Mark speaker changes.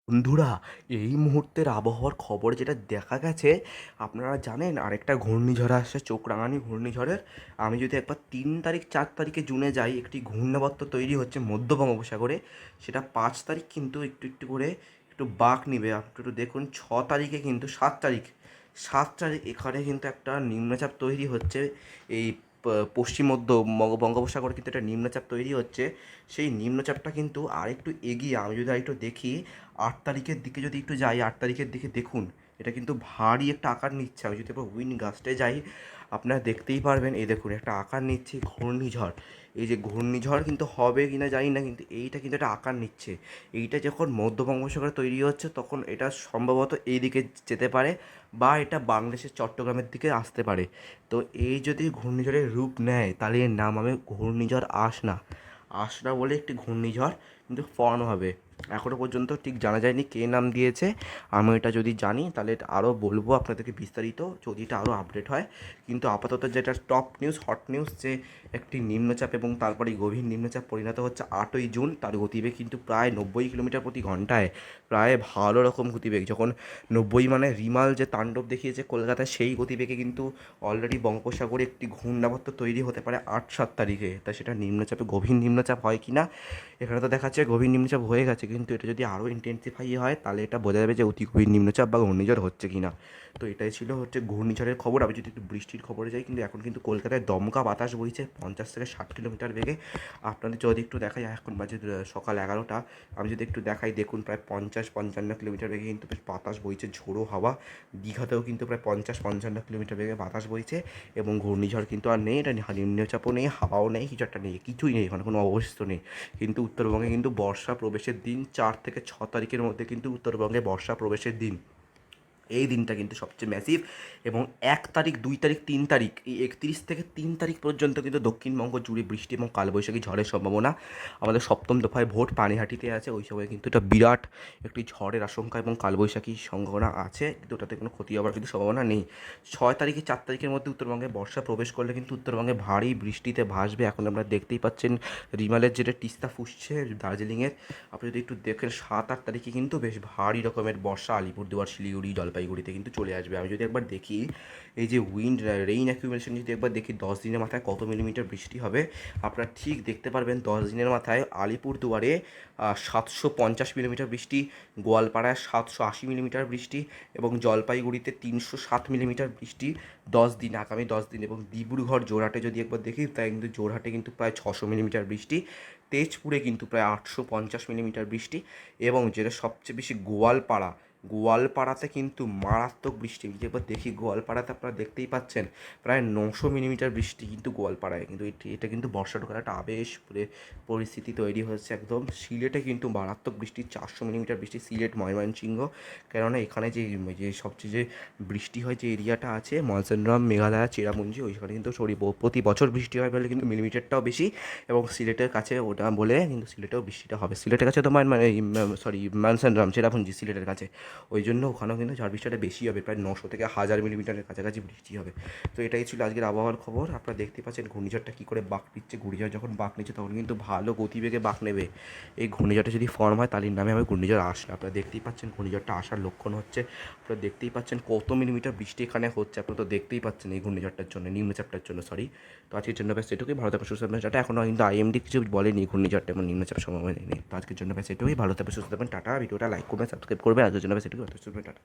Speaker 1: বন্ধুরা, এই মুহূর্তের আবহাওয়ার খবর যেটা দেখা গেছে, আপনারা জানেন আরেকটা ঘূর্ণিঝড় আসছে, চোখ রাঙানি ঘূর্ণিঝড়ের। আমি যদি একবার 3 তারিখ 4 তারিখে জুনে যাই, একটি ঘূর্ণাবর্ত তৈরি হচ্ছে মধ্য বঙ্গোপসাগরে। সেটা 5 তারিখ কিন্তু একটু একটু করে একটু বাঁক নিবে। আপনি একটু দেখুন, 6 তারিখে কিন্তু 7 তারিখ এখানে কিন্তু একটা নিম্নচাপ তৈরি হচ্ছে। এই পশ্চিম মধ্য বঙ্গোপসাগরে কিন্তু একটা নিম্নচাপ তৈরি হচ্ছে। সেই নিম্নচাপটা কিন্তু আরেকটু এগিয়ে, আমি যদি আরেকটু দেখি 8 তারিখের দিকে যদি একটু যাই, 8 তারিখের দিকে দেখুন, এটা কিন্তু ভারী একটা আকার নিচ্ছে। আমি যদি এবার উইন্ড গাস্টে যাই, আপনারা দেখতেই পারবেন, এই দেখুন একটা আকার নিচ্ছে ঘূর্ণিঝড়। এই যে ঘূর্ণিঝড় কিন্তু হবে কি না জানি না, কিন্তু এইটা কিন্তু একটা আকার নিচ্ছে। এইটা যখন মধ্য বঙ্গোপসাগরে তৈরি হচ্ছে, তখন এটা সম্ভবত এই দিকে যেতে পারে, বা এটা বাংলাদেশের চট্টগ্রামের দিকে আসতে পারে। তো এই যদি ঘূর্ণিঝড়ের রূপ নেয়, তাহলে এর নাম হবে ঘূর্ণিঝড় আসনা। আসনা বলে একটি ঘূর্ণিঝড় কিন্তু ফর্ম হবে। এখনও পর্যন্ত ঠিক জানা যায়নি কে নাম দিয়েছে। আমি এটা যদি জানি তাহলে আরও বলবো আপনাদেরকে বিস্তারিত, যদি এটা আরও আপডেট হয়। কিন্তু আপাতত যেটা টপ নিউজ, হট নিউজ, যে একটি নিম্নচাপ এবং তারপরে গভীর নিম্নচাপ পরিণত হচ্ছে 8ই জুন। তার গতিবেগ কিন্তু প্রায় 90 কিলোমিটার প্রতি ঘন্টায়। প্রায় ভালো রকম গতিবেগ। যখন 90 মানে রিমাল যে তাণ্ডব দেখিয়েছে কলকাতায়, সেই গতিবেগে কিন্তু অলরেডি বঙ্গোপসাগরে একটি ঘূর্ণাবর্ত তৈরি হতে পারে 8-7 তারিখে। তা সেটা নিম্নচাপে গভীর নিম্নচাপ হয় কি না, এখানে তো দেখাচ্ছে গভীর নিম্নচাপ হয়ে গেছে, কিন্তু এটা যদি আরও ইন্টেন্সিফাই হয়, তাহলে এটা বোঝা যাবে যে অতি গভীর নিম্নচাপ বা ঘূর্ণিঝড় হচ্ছে কি না। তো এটাই ছিল হচ্ছে ঘূর্ণিঝড়ের খবর। আমি যদি একটু বৃষ্টির খবরে যাই, কিন্তু এখন কিন্তু কলকাতায় দমকা বাতাস বইছে 50 থেকে 60 কিলোমিটার বেগে। আপনাদের যদি একটু দেখাই, এখন বাজে সকাল 11টা। আমি যদি একটু দেখাই, দেখুন প্রায় 50-55 কিলোমিটার বেগে কিন্তু বেশ বাতাস বইছে, ঝোড়ো হাওয়া। দীঘাতেও কিন্তু প্রায় 50-55 কিলোমিটার বেগে বাতাস বইছে। এবং ঘূর্ণিঝড় কিন্তু আর নেই, এটা নিম্নচাপও নেই, হাওয়াও নেই, কিছু একটা নেই, কিছুই নেই, এখানে কোনো অবশিষ্ট নেই। কিন্তু উত্তরবঙ্গে কিন্তু বর্ষা প্রবেশের দিন 4 থেকে 6 তারিখের মধ্যে কিন্তু উত্তরবঙ্গে বর্ষা প্রবেশের দিন। এই দিনটা কিন্তু সবচেয়ে ম্যাসিভ। এবং 1 তারিখ, 2 তারিখ, 3 তারিখ, এই 31 থেকে 3 তারিখ পর্যন্ত কিন্তু দক্ষিণবঙ্গ জুড়ে বৃষ্টি এবং কালবৈশাখী ঝড়ের সম্ভাবনা। আমাদের সপ্তম দফায় ভোট পানিহাটিতে আছে, ওই সময় কিন্তু এটা বিরাট একটি ঝড়ের আশঙ্কা এবং কালবৈশাখীর সম্ভাবনা আছে, কিন্তু ওটাতে কোনো ক্ষতি হওয়ার কিন্তু সম্ভাবনা নেই। 6 তারিখে 4 তারিখের মধ্যে উত্তরবঙ্গে বর্ষা প্রবেশ করলে কিন্তু উত্তরবঙ্গে ভারী বৃষ্টিতে ভাসবে। এখন আমরা দেখতেই পাচ্ছেন রিমালের যেটা তিস্তা ফুসছে দার্জিলিংয়ের। আপনি যদি একটু দেখেন, 7-8 তারিখে কিন্তু বেশ ভারী রকমের বর্ষা আলিপুরদুয়ার, শিলিগুড়ি, জলপাইগুড়িতে কিন্তু চলে আসবে। আমি যদি একবার দেখি, এই যে উইন্ড রেইন অ্যাকুমুলেশন যদি একবার দেখি 10 দিনের মাথায় কত মিলিমিটার বৃষ্টি হবে, আপনারা ঠিক দেখতে পারবেন। 10 দিনের মাথায় আলিপুরদুয়ারে 750 মিলিমিটার বৃষ্টি, গোয়ালপাড়ায় 780 মিলিমিটার বৃষ্টি, এবং জলপাইগুড়িতে 307 মিলিমিটার বৃষ্টি 10 দিন, আগামী 10 দিন। এবং ডিব্রুগড়, জোরহাটে যদি একবার দেখি, তাই কিন্তু জোরহাটে কিন্তু প্রায় 600 মিলিমিটার বৃষ্টি, তেজপুরে কিন্তু প্রায় 850 মিলিমিটার বৃষ্টি। এবং যেটা সবচেয়ে বেশি, গোয়ালপাড়াতে কিন্তু মারাত্মক বৃষ্টি। যে এবার দেখি গোয়ালপাড়াতে, আপনারা দেখতেই পাচ্ছেন প্রায় 900 মিলিমিটার বৃষ্টি কিন্তু গোয়ালপাড়ায়। কিন্তু এটা কিন্তু বর্ষা ঢোকার একটা আবেশ পরিস্থিতি তৈরি হচ্ছে একদম। সিলেটে কিন্তু মারাত্মক বৃষ্টি, 400 মিলিমিটার বৃষ্টি, সিলেট, ময়মনসিংহ। কেননা এখানে যে যে সবচেয়ে যে বৃষ্টি হয়, যে এরিয়াটা আছে মনসেনরাম, মেঘালয়, চেরাপুঞ্জি, ওইখানে কিন্তু প্রতি বছর বৃষ্টি হয় বলে কিন্তু মিলিমিটারটাও বেশি। এবং সিলেটের কাছে ওটা বলে কিন্তু সিলেটেও বৃষ্টিটা হবে। সিলেটের কাছে তোমার মানে সরি, মনসেনরাম, চেরাপুঞ্জি সিলেটের কাছে, ওই জন্য ওখানেও কিন্তু ঝড় বৃষ্টিটা বেশি হবে, প্রায় 900 থেকে 1000 মিলিমিটারের কাছাকাছি বৃষ্টি হবে। তো এটাই ছিল আজকের আবহাওয়ার খবর। আপনারা দেখতে পাচ্ছেন ঘূর্ণিঝড়টা কী করে বাঁক নিচ্ছে। ঘূর্ণিঝড় যখন বাঁক নিচ্ছে, তখন কিন্তু ভালো গতিবেগে বাঁক নেবে। এই ঘূর্ণিঝড়টা যদি ফর্ম হয়, তাহলে নামে হবে ঘূর্ণিঝড় আসে। আপনারা দেখতেই পাচ্ছেন ঘূর্ণিঝড়টা আসার লক্ষণ হচ্ছে। আপনারা দেখতেই পাচ্ছেন কত মিলিমিটার বৃষ্টি এখানে হচ্ছে। আপনারা তো দেখতেই পাচ্ছেন এই ঘূর্ণিঝড়টার জন্য, নিম্নচাপটার জন্য, সরি। তো আজকের জন্য ব্যাস এটুকুই। ভালো থাকবে, সুস্থ থাকবেন, টাটা। এখনও কিন্তু আইএমডি কিছু বলেনি ঘূর্ণিঝড়টা এবং নিম্নচাপ সম্ভাবনা নেই। তো আজকের জন্য ব্যাস এটুকুই। ভালো থাকবে, সুস্থ থাকবেন, টাটা। ভিডিওটা লাইক করবেন, সাবস্ক্রাইব করবেন। আজকের জন্য ব্যাস এটুকুই। ভালো থাকবে, সুস্থ থাকবেন, টাটা।